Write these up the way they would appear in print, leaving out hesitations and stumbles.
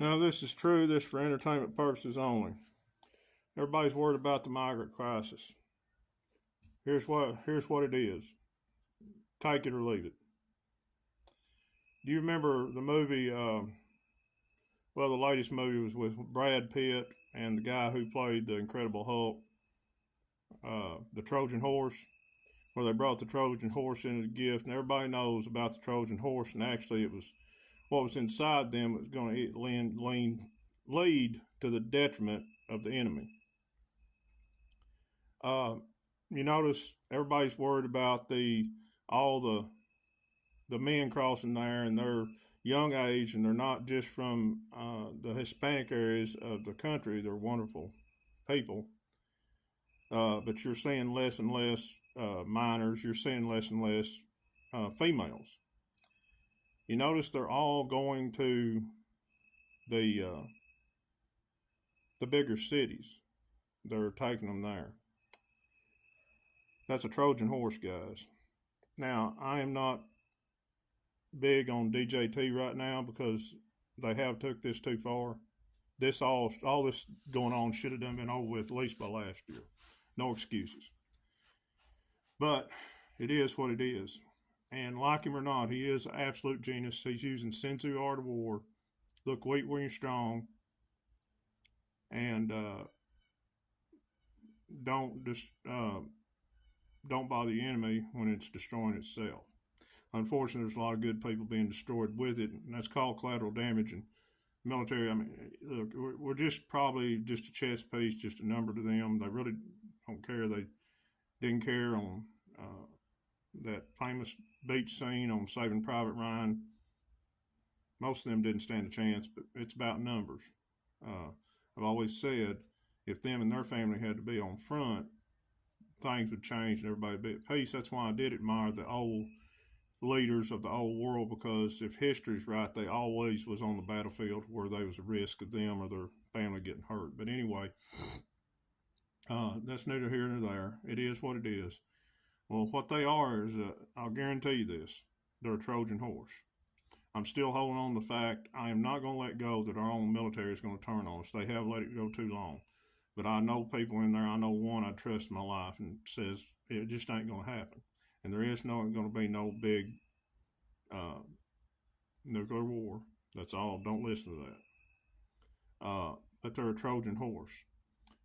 Now, this is true. This for entertainment purposes only. Everybody's worried about the migrant crisis. Here's what it is. Take it or leave it. Do you remember the movie? The latest movie was with Brad Pitt and the guy who played the Incredible Hulk, the Trojan Horse, where they brought the Trojan Horse in as a gift, and everybody knows about the Trojan Horse. And actually, it was what was inside them was going to lead to the detriment of the enemy. You notice everybody's worried about all the men crossing there, and they're young age, and they're not just from the Hispanic areas of the country. They're wonderful people, but you're seeing less and less minors. You're seeing less and less females. You notice they're all going to the bigger cities. They're taking them there. That's a Trojan horse, guys. Now, I am not big on DJT right now because they have took this too far. All this going on should have been over with at least by last year. No excuses. But it is what it is. And like him or not, he is an absolute genius. He's using Sun Tzu Art of War. Look weak when you're strong. And don't bother the enemy when it's destroying itself. Unfortunately, there's a lot of good people being destroyed with it, and that's called collateral damage. And military, I mean, look, we're just probably just a chess piece, just a number to them. They really don't care. They didn't care on that famous beach scene on Saving Private Ryan. Most of them didn't stand a chance, but it's about numbers. I've always said if them and their family had to be on front, things would change and everybody would be at peace. That's why I did admire the old leaders of the old world, because if history's right, they always was on the battlefield where there was a risk of them or their family getting hurt. But anyway, that's neither here nor there. It is what it is. Well, what they are is, I'll guarantee you this, they're a Trojan horse. I'm still holding on to the fact I am not going to let go that our own military is going to turn on us. They have let it go too long. But I know people in there, I know one I trust in my life and says it just ain't going to happen. And there is going to be no big nuclear war. That's all. Don't listen to that. But they're a Trojan horse.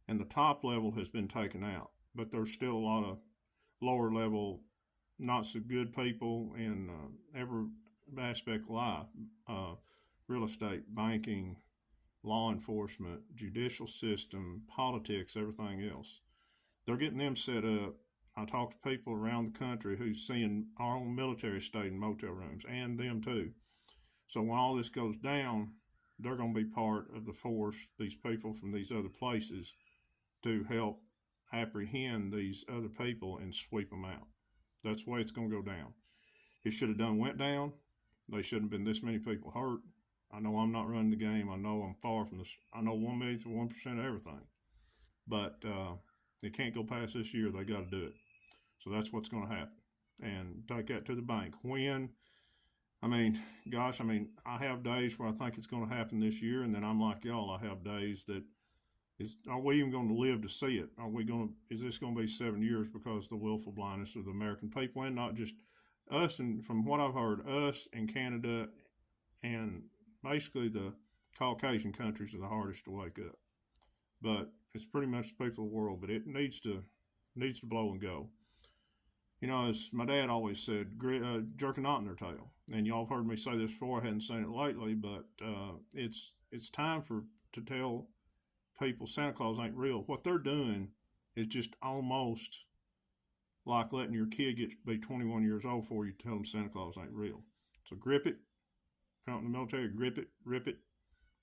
And the top level has been taken out. But there's still a lot of lower level, not so good people in every aspect of life. Real estate, banking, law enforcement, judicial system, politics, everything else. They're getting them set up. I talk to people around the country who's seeing our own military stay in motel rooms, and them too. So when all this goes down, they're going to be part of the force, these people from these other places, to help apprehend these other people and sweep them out. That's the way it's going to go down. It should have went down. They shouldn't have been this many people hurt. I know I'm not running the game. I know I'm far from this. I know 1/1 of 1% of everything. But it can't go past this year. They got to do it. So that's what's going to happen. And take that to the bank. I have days where I think it's going to happen this year, and then I'm like y'all. I have days that are we even going to live to see it? Is this going to be 7 years because of the willful blindness of the American people, and not just us? And from what I've heard, us and Canada and basically the Caucasian countries are the hardest to wake up. But it's pretty much the people of the world. But it needs to blow and go. You know, as my dad always said, jerk a knot in their tail. And y'all have heard me say this before. I hadn't said it lately, but it's time to tell people Santa Claus ain't real. What they're doing is just almost like letting your kid get to be 21 years old before you tell them Santa Claus ain't real. So grip it. Come in the military, grip it, rip it.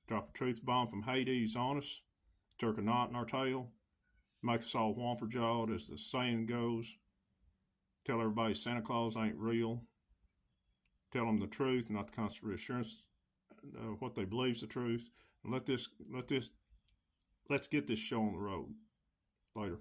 Drop a truth bomb from Hades on us. Jerk a knot in our tail. Make us all whomper jawed, as the saying goes. Tell everybody Santa Claus ain't real. Tell them the truth, not the constant reassurance of what they believe is the truth. And let's get this show on the road. Later.